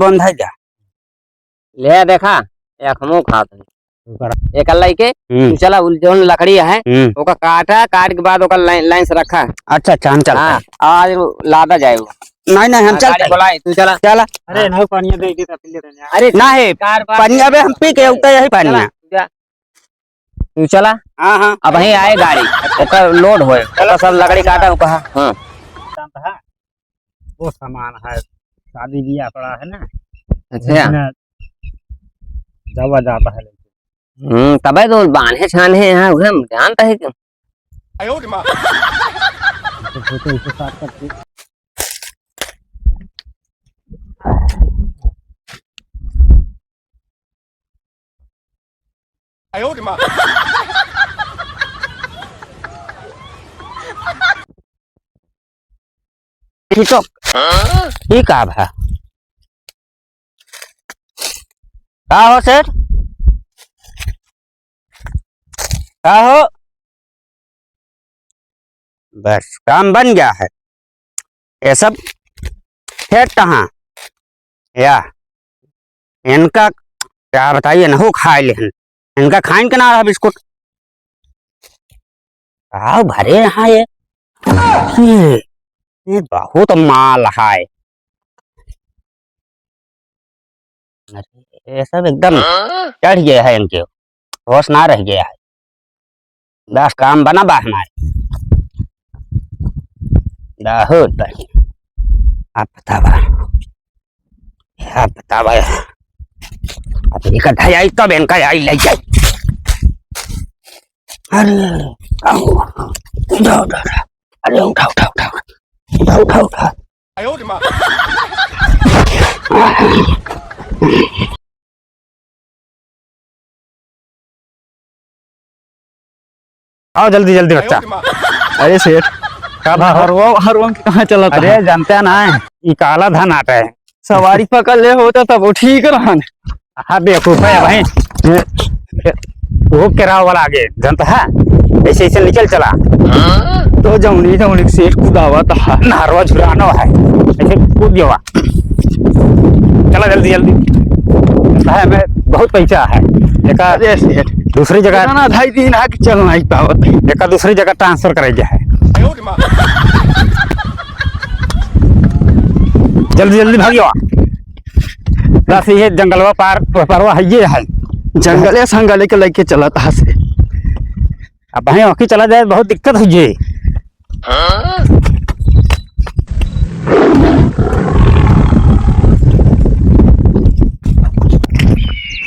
बंद है क्या ले देखा एक हमो खात एक लाई के चला जोन लकड़ी है ओका काटा काट के बाद ओका लाइन से रखा। अच्छा अच्छा हम चल आज लादा जाए वो नहीं हम चलते बोलाए तू चला चला। अरे ना पानी दे के पी ले रहे अरे ना है पानी अबे हम पी के उतर यही पानी तू चला। हां अब वहीं आए गाड़ी ओका लोड होए ओका सब लकड़ी काटा ओका। हां वो सामान है शादी ब्याह पड़ा है ना। अच्छा दवा जाता है तबे तो बांधे छाने यहाँ हम जानता है क्यों फोटो इसके साथ करके तो ठीक है भा का हो सर का हो बस काम बन गया है। ये सब खेत कहाँ या इनका क्या बताइए ना हो खाए लेकिन इनका खाइन के ना रहा बिस्कुट आओ भरे यहाँ ये बहुत माल है। ये सब एकदम चढ़ गया है इनके होश ना रह गया है। बस काम बना बा हमारे बहुत बढ़िया। आप बतावा अब इकट्ठा आई तब इनका आई ले जाए। अरे अरे उठा आओ जल्दी जल्दी बच्चा। अरे सेठ हरवम कहाँ चला था? अरे जानते ना ये काला धन आता है सवारी पकड़ ले होता तब वो ठीक रहन। हाँ बेवकूफ है भाई वो किराया वाला आगे जानता है ऐसे ऐसे निकल चला तो जमुनी सेठ कूदावा था नारवा झुरानो है ऐसे कूद गया चला जल्दी जल्दी है मैं बहुत पैसा है एक दूसरी जगह ना 2.5 दिन आगे चलना ही पावत एक दूसरी जगह ट्रांसफर करे है। जल्दी जल्दी भागियो बस ये जंगलवा पार परवा है ये है जंगले संगले के लेके चला था से अब वहीं होके चला जाए बहुत दिक्कत हो जाए।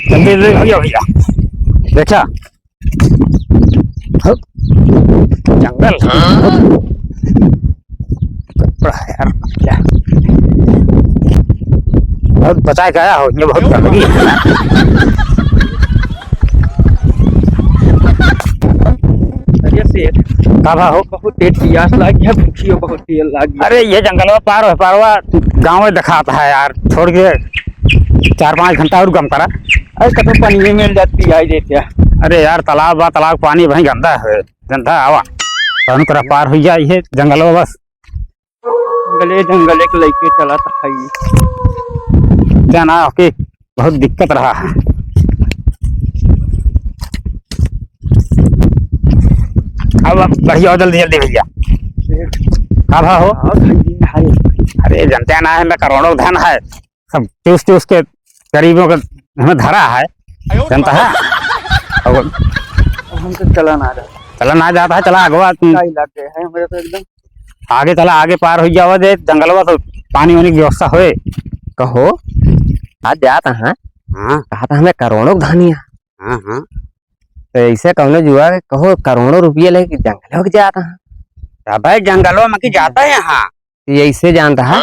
जल्दी जल्दी भागियो भैया देखा जंगल यार बहुत बचा गया हो ये बहुत गंदगी काला हो बहुत पेट प्यास लग गया भूखियो बहुत तेल लग गया। अरे ये जंगल पार पारवा गाँव में दिखाता है यार छोड़ के 4-5 घंटा और कम करा। अरे कतो पानी में मिल जाती आई देते हैं। अरे यार तालाब पानी वहीं गंदा है जनता आवा तो कर पार हो जाए ये जंगल बस जंगले के लेके चला था क्या ना ओके बहुत दिक्कत रहा है। अब बढ़िया जल्दी जल्दी भैया कब हो। अरे जनता ना है मैं करोड़ों धन है सब चूस के गरीबों का हमें धरा है जनता है हमको चला ना जाता है। चला आगे इलाके है हमारे तो एकदम आगे चला आगे पार हो जाओ दे जंगलवा तो पानी वानी की व्यवस्था होए कहो आज जाता है। हाँ कहा था हमें करोड़ों धनिया हाँ तो ऐसे कौन जुआ कहो करोड़ों रुपये लेके जंगलों के जाता है भाई जंगलों में की जाता है यहाँ ऐसे जानता है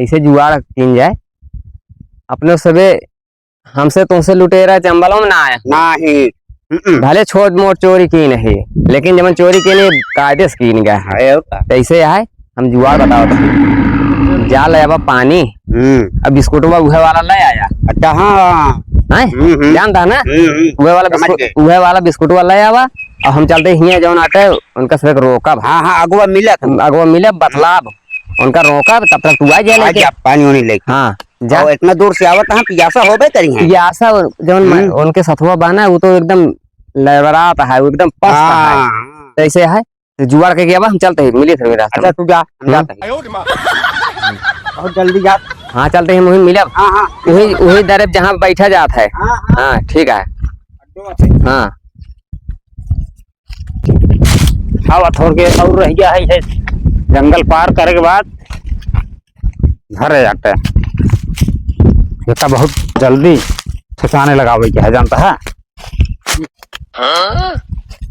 ऐसे जुआ तीन जाए अपने सबे हमसे तुमसे लुटेरा चंबलों में ना आया नहीं भले छोट मोट चोरी की नहीं लेकिन जब चोरी के लिए कायदे से की गया ऐसे आए हम जुआ बताओ जा ले अब पानी अब बिस्कुट उहे वाला ले आया। अच्छा हाँ जानता ना उहे वाला बिस्कुट वाला ले आवा और हम चलते हिया जौन आटे उनका सिर्फ रोका। हाँ हाँ अगुआ मिले बतलाब उनका रोका तब तक तू आ जाए पानी वानी लेके। हाँ जा और इतना दूर से आवत हम पियासा होबे करी हैं। ये आशा जौन उनके सथुआ बाना है वो तो एकदम लड़बड़ाता है, वो एकदम पस्त है। हाँ तो ऐसे है तो जुगाड़ के अब हम चलते हैं, मिले थे रास्ते अच्छा में। तू जा, हम जाते हैं। बहुत जल्दी जा। हाँ चलते हैं, वही मिलब। हाँ हाँ वही वही दरब जहाँ बैठा जाता है। हाँ हाँ ठीक है। हाँ हवा थोड़ के और रह गया है जंगल पार करे के बाद घर आ जाते हैं। ये तो बहुत जल्दी ठिकाने लगावे के है, जानता है।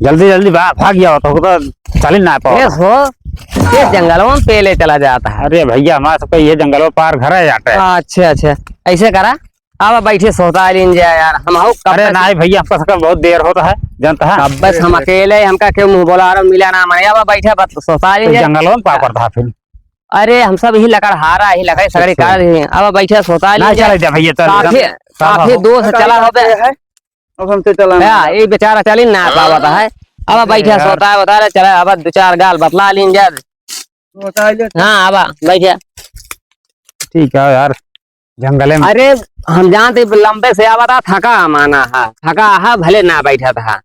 जल्दी जल्दी भाग गया तो चल ही ना पाओ। ये जंगलों में पहले चला जाता है। अरे भैया हमारा सबका ये जंगलों पार घर आ जाता है। अच्छा अच्छा ऐसे करा, अब बैठे सोता लीन जाए यार हम हो। अरे ना भैया हमका सबका बहुत देर होता है, जानता है। अब बस हम अकेले, हमका क्यों मुंह बोला रहा मिला ना मैं, अब बैठे बस सोता लीन जाए। जंगलों में पार करता है फिर। अरे हम सब ही लकड़हारा ही लकड़ी सगड़ी काट रहे हैं, अब बैठे सोता ना लीन चला जाए। जा भैया काफी काफी दूर से चला हो गया अब हमसे चला ये बेचारा चल ही ना पावता है। अब बैठे सोता है, बता रहे चला अब दो चार गाल बतला लीन जाए। हाँ अब बैठे। ठीक है यार, जंगले में अरे हम जानते लंबे से आवा था, थका माना है, थका है भले ना बैठा था।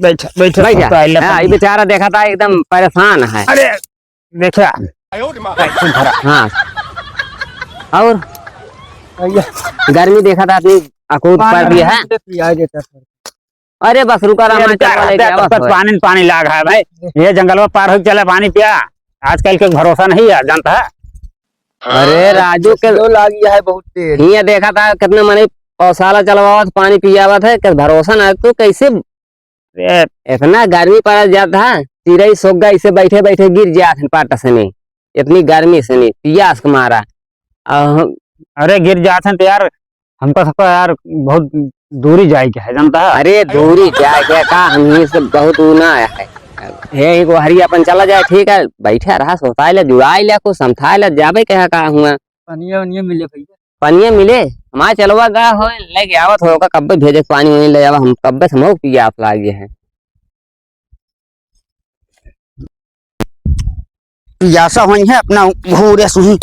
बैठा बैठा बैठा हाँ, ये बेचारा देखा था एकदम परेशान है। अरे देखा हाँ और गर्मी देखा था अपनी अकूत पड़ रही है। अरे बस रुका रहा पानी पानी लाग है भाई। ये जंगल में पार हो चले पानी पिया, आजकल के भरोसा नहीं है, जानता है। अरे राजू के लाग गया है बहुत देर। ये देखा था कितने मने पौसाला चलवा पानी पियावा था, भरोसा ना तो कैसे इतना गर्मी पड़ जाता है। चिड़ई सोख गई इसे बैठे बैठे गिर जाते पाटा से नहीं, इतनी गर्मी से नहीं पियास के मारा। अरे गिर जाते हैं तो यार हमको सबका यार बहुत दूरी जाए के है, जानता है। अरे दूरी जाए क्या का, हम ही से बहुत ऊना आया है। हे को हरी अपन चला जाए, ठीक है बैठे रहा सोता ले जुड़ाई ले को समझा ले जाबे कहा का हुआ। पनिया वनिया मिले भैया, पानी मिले हमारे चलवा गा हो लेके आवत होगा, कब भेजे पानी वहीं ले जावा, हम कब से हम पिया आप लागे हैं। पियासा हुई है अपना घूरे सुही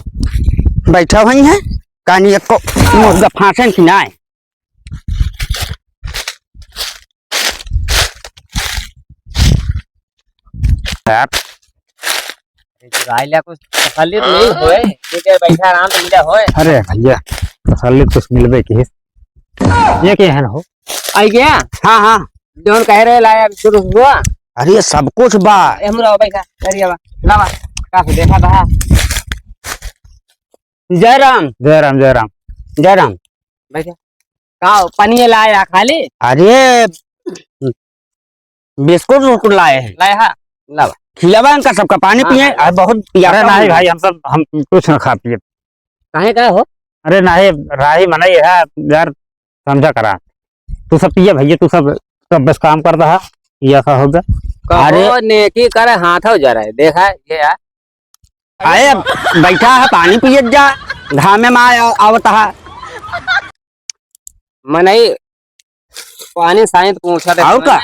बैठा हुई है कहानी को मुर्गा फांसन की ना यार जुड़ाई ले कुछ तसल्ली तो नहीं होए, ठीक है बैठा आराम से मिला होए। अरे भैया तसल्ली कुछ मिलबे की ये क्या है ना हो। आई गया हाँ हाँ जोन कह रहे लाया शुरू हुआ। अरे सब कुछ बा हमरा बैठा अरे बा लावा काफी देखा था। जय राम जय राम जय राम जय राम। बैठा का पानी लाया खाली अरे बिस्कुट उस्कुट लाए हैं, लाया हा लावा खिलावा इनका सबका पानी हाँ, पिए हाँ। और बहुत अरे पियासा नहीं हुई है। भाई हम कुछ न खा पिए। काहे का हो। अरे नहीं राही मना ये है यार, समझा करा तू सब पिए भैया, तू सब बस काम करता है ये ऐसा हो गया। अरे नेकी करे हाथ हो जा रहा है देखा है ये यार। अरे बैठा है पानी पिए जा घामे में आवता है मैं नहीं पानी साइंस पूछा था आओ का?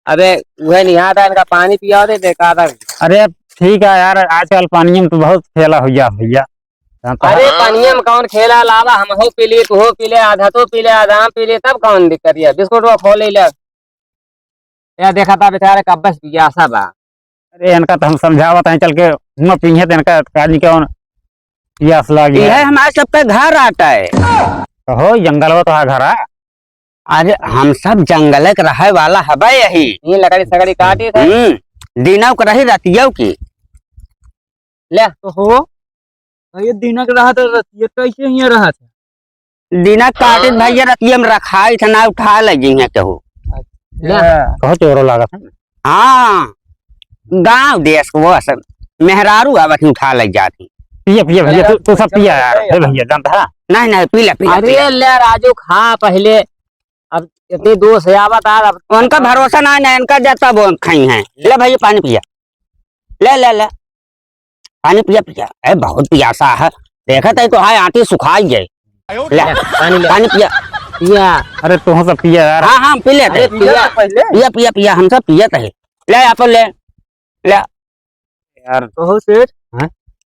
अबे वह नहीं आता इनका पानी पिया दे देखा था। अरे ठीक है यार, आजकल पानी में तो बहुत खेला हो गया भैया, जानता है। अरे पानी में कौन खेला लावा, हम हो पी ली तू हो पी ले आधा तो पी ले आधा पी ले तब कौन दिक्कत है। बिस्कुट वो खोल ले यार देखा था बेचारे कब बस पियासा बा। अरे इनका तो हम समझावत हैं चल के हम पिए तो इनका काजी कौन प्यास लगी यह हमारे सबका घर आता है। हो जंगल में तो है घर है। अरे हम सब जंगल के रहे वाला है भाई यही। ये लकड़ी सगड़ी काटी था दिनों के रही रतियों की ले तो हो ये दिनक रहा तो ये कैसे ही रहा था। दिना काटे भैया रतिया में रखाई था ना उठा लगी है कहू। कहो चोरो लागत है। हाँ गांव देश को वो असल मेहरारू आवत उठा लग जाती। पिए पिए भैया, तू सब पिया यार। हे भैया जानता है। नहीं नहीं पी ले पी ले, पी ले। अरे ले राजू खा पहले, अब इतनी दूर से आवत आ अब उनका भरोसा नहीं ना इनका जाता वो खाई है। ले भैया पानी पिया, ले ले ले पानी पिया पिया। अरे बहुत प्यासा है, देखा तो हाय आटी सुखाई गई। ले पानी पिया पिया। अरे तू सब पिया यार। हाँ हाँ पी ले पिया पिया पिया पिया हम सब पिया थे। ले आप ले ले यार कहो सेठ हाँ?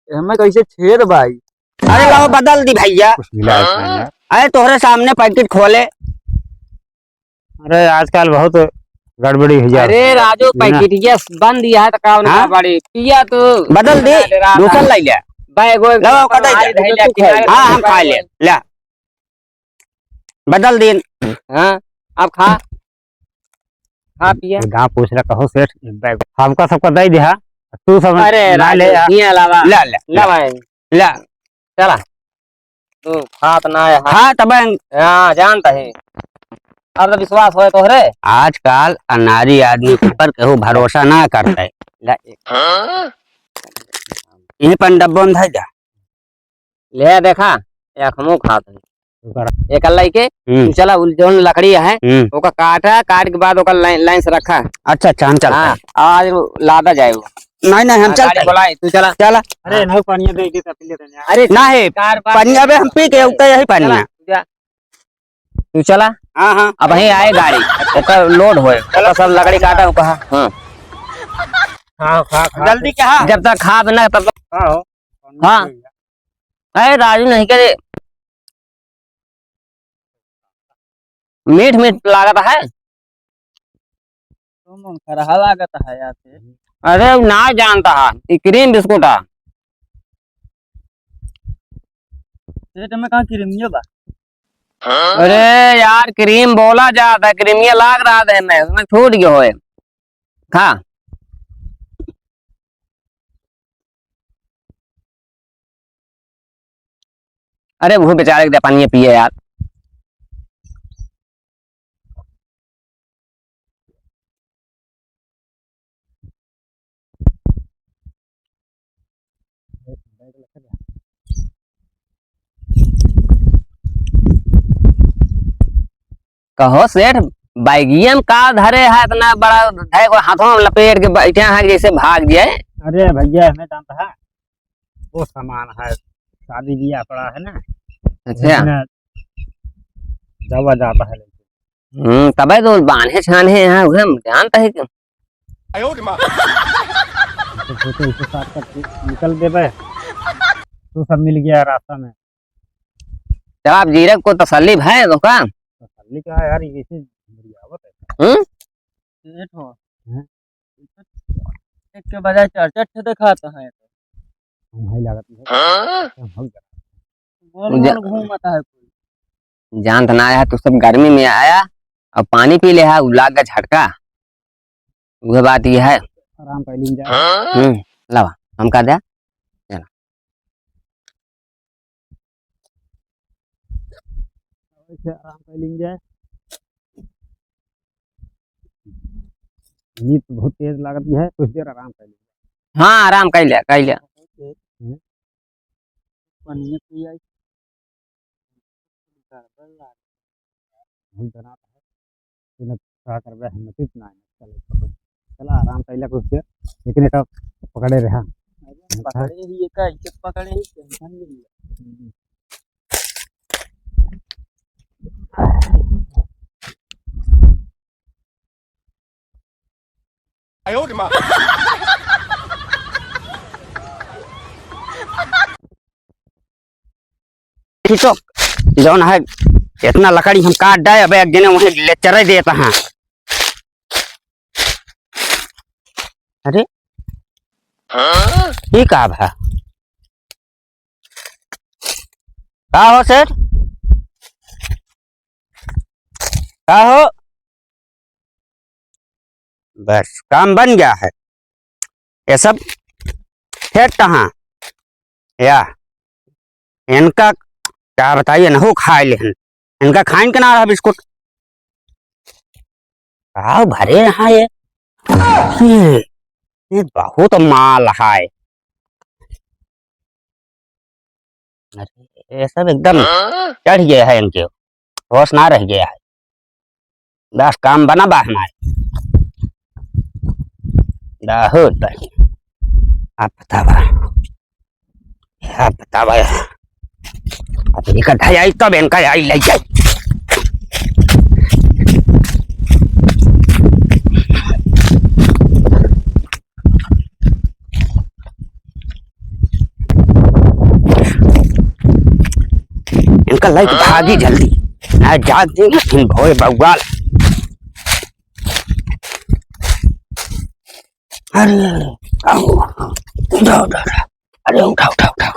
हमें कैसे छेड़ भाई अरे लाओ बदल दी भैया। कुछ मिला इसमें यार। अरे तोहरे सामने पैकेट खोले। अरे आजकल बहुत गड़बड़ी भैया। अरे राजू पैकेटिया बंद दिया है तो काम हाँ? ना बड़ी पिया तो बदल दे, दूसरा ले ले। बैग लाओ कदे। हाँ हम खा ले ला, बदल दिन। हाँ अब खा खा पिया। गाँव पूछ रहा कहो सेठ बैग हमका सबका दे दिया, तू सब अरे ना ले राजू ये अलावा ला ले ला भाई ला। चला तू खा तो ना है हाँ तब हाँ जानता है अब तो विश्वास हो तोहरे। आजकल अनारी आदमी के ऊपर केहू भरोसा ना करता है। ला एक यहीं पर डब्बा में धर जा। ले देखा एक हमू खा तो एक अल्लाह के हम्म, तू चला जोन लकड़ी है हम्म। ओका काटा काट के बाद ओका लाइन से रखा। अच्छा अच्छा हम चलते हाँ हैं। आज लादा जाए वो। नहीं नहीं हम हाँ, चलते गाड़ी हैं। बुलाए तू चला चला अरे नहीं पानी दे दे तब ले देना। अरे ना है कार पानी, अबे हम पी के उतर यही पानी चला, है। तू चला हाँ हाँ अब वहीं आए गाड़ी ओकर लोड होए ओकर सब लकड़ी काटा हुआ कहा। हाँ हाँ खा खा जल्दी क्या। जब तक खा ना तब तक खाओ। हाँ। अरे राजू नहीं करे मीठ मीठ लागत है। तुम खरहा लागत है यार से। अरे ना जानता है ये क्रीम बिस्कुट है। सेठ में कहाँ क्रीमियो बा। अरे यार क्रीम बोला जाता है क्रीमिया लाग रहा था मैं उसमें छूट गया होए खा। अरे वो बेचारे के दे पानी पिए यार। कहो सेठ बैगियम का धरे है इतना बड़ा है को हाथों में लपेट के बैठे हैं जैसे भाग गया है। अरे भैया हमें जानता है वो सामान है, शादी ब्याह पड़ा है ना, अच्छा इसमें दवा जाता है लेकिन। तबे तो बांधे छाने हैं उसे हम जानता है कि तो फोटो इसके साथ करके निकल देवे तो सब मिल गया रास्ता में। जब आप जीरक को तसल्ली है तो का तो सल्ली का है यार, ये ऐसे बढ़ियावत है। सेठ हो हैं? एक के बजाय चार चार ठे दिखाता है। हम भाई लागत है हम हो जा। गोल गोल घूमता है कोई। जान तो ना आया तो सब गर्मी में आया और पानी पी ले है उलाग का झटका वह बात ये है। आराम कर लीन जाए। लावा हम का दे ऐसे आराम कर लीन जाए। नींद तो बहुत तेज लागत है, कुछ देर आराम कर लीन। हाँ आराम कर लिया कर लिया। पन्नी पिया हम जना है इन का करबे हिम्मत ना है। चलो चला आराम कर लिया कुछ देर, लेकिन एक पकड़े रहा। पकड़े ही एक इज्जत पकड़े ही टेंशन नहीं लिया। खींचो जौन है इतना लकड़ी हम काट डाए, अब एक जने वहीं ले चरे देता है। अरे ये का है का हो सेठ का हो, बस काम बन गया है। ये सब फेंक कहाँ या इनका क्या बताइए ना, हो खाए लेकिन इनका खाइन के ना रहा बिस्कुट आओ भरे रहा ये बहुत माल है। अरे ये सब एकदम चढ़ गया है, इनके होश ना रह गया है। बस काम बना बा हमारे बहुत बढ़िया। आप बतावा अब इकट्ठा आई तब इनका आई ले जाए। इनका लाइक भागी जल्दी ना जाग देगा फिर भोए बवाल। अरे आओ उठा उठा अरे उठा उठा उठा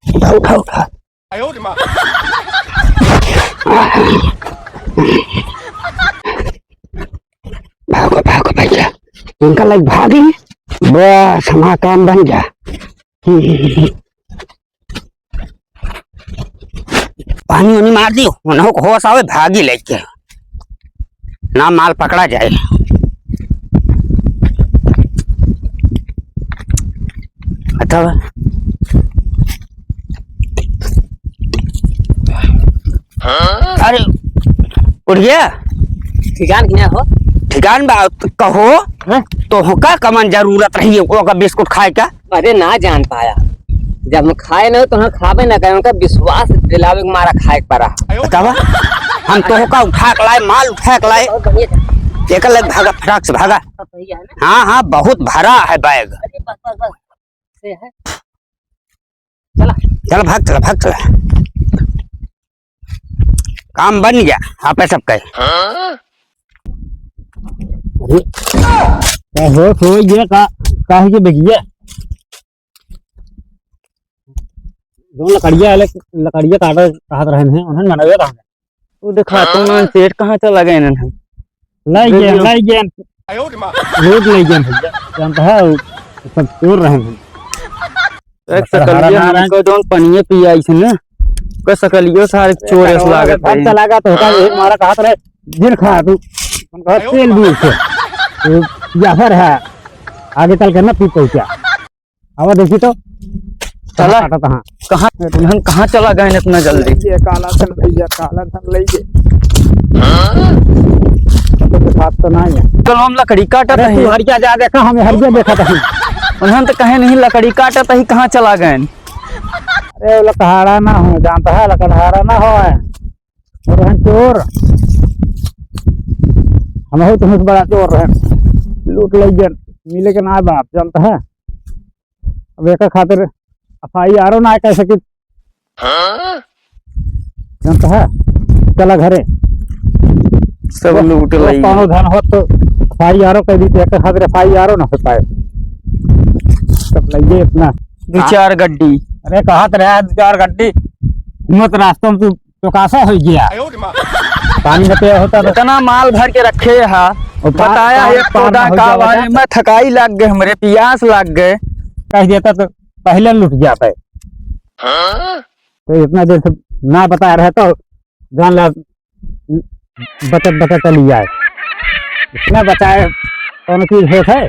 उठा उठा उठा भागो भागो भैया इनका लाइक भागी बस हमारा काम बन गया। पानी उनी मार दियो उन्हों को होश आवे भागी लेके ना माल पकड़ा जाए। बताओ अरे उठ गया ठिकान किया हो ठिकान कहो तो का कमन जरूरत रही है बिस्कुट खाए का। अरे ना जान पाया जब हम खाए ना तो हम खावे ना करें उनका विश्वास दिलावे के मारा खाए पड़ा। बतावा हम तो का उठा के लाए माल उठा के लाए एक लग भागा फटाक से भागा। हाँ हाँ बहुत भरा है बैग। चल भाग चला काम बन गया आप सब कहे हो तो ये काहे के बेगिया जो लकड़िया काटत रहे हैं उन्हें मनवे कहां वो दिखा तो ना सेठ कहाँ चला गए इन्हें लाई गए रोड ले गए भैया जानता है सब चोर रहे हैं। एक सकलिया हमको जोन पनिये पिया इसे ना को सकलियो सारे चोर ऐसा लागत है चलागा तो होता एक मारा कहा रहे जिन खा तू उनका तेल भी उसे या फिर है आगे चल के ना पी पहुंचा अब देखी तो चला कहाँ कहाँ उन्हें कहाँ चला गए इतना जल्दी काला धन भैया काला धन ले तो नहीं है चलो हम लकड़ी काटत अरे है हरिया जा देखा हमें हरिया देखा था उन्हें तो कहे नहीं लकड़ी काटत है कहाँ चला गए। अरे लकड़हारा ना हो जानता है लकड़हारा ना हो और हम चोर हम हो तुम्हें बड़ा चोर रहे लूट ले मिले के ना बाप जानता है अब एक खातिर FIR ना कह सके जानता है चला घरे सब लूट लाई कौनो धन हो तो FIR कह दी एक खातिर FIR ना हो पाए सब लइए इतना दो चार गड्डी। अरे कहा तो रहा 2-4 गड्डी हिम्मत रास्ते में तो कासा हो गया पानी में होता तो इतना माल भर के रखे है बताया एक पौधा का बारे में थकाई लग गए हमारे प्यास लग गए कह देता तो पहले लुट जाता है तो इतना देर से ना बताया रहे तो जान ला बचत चली जाए इतना बताए कौन चीज है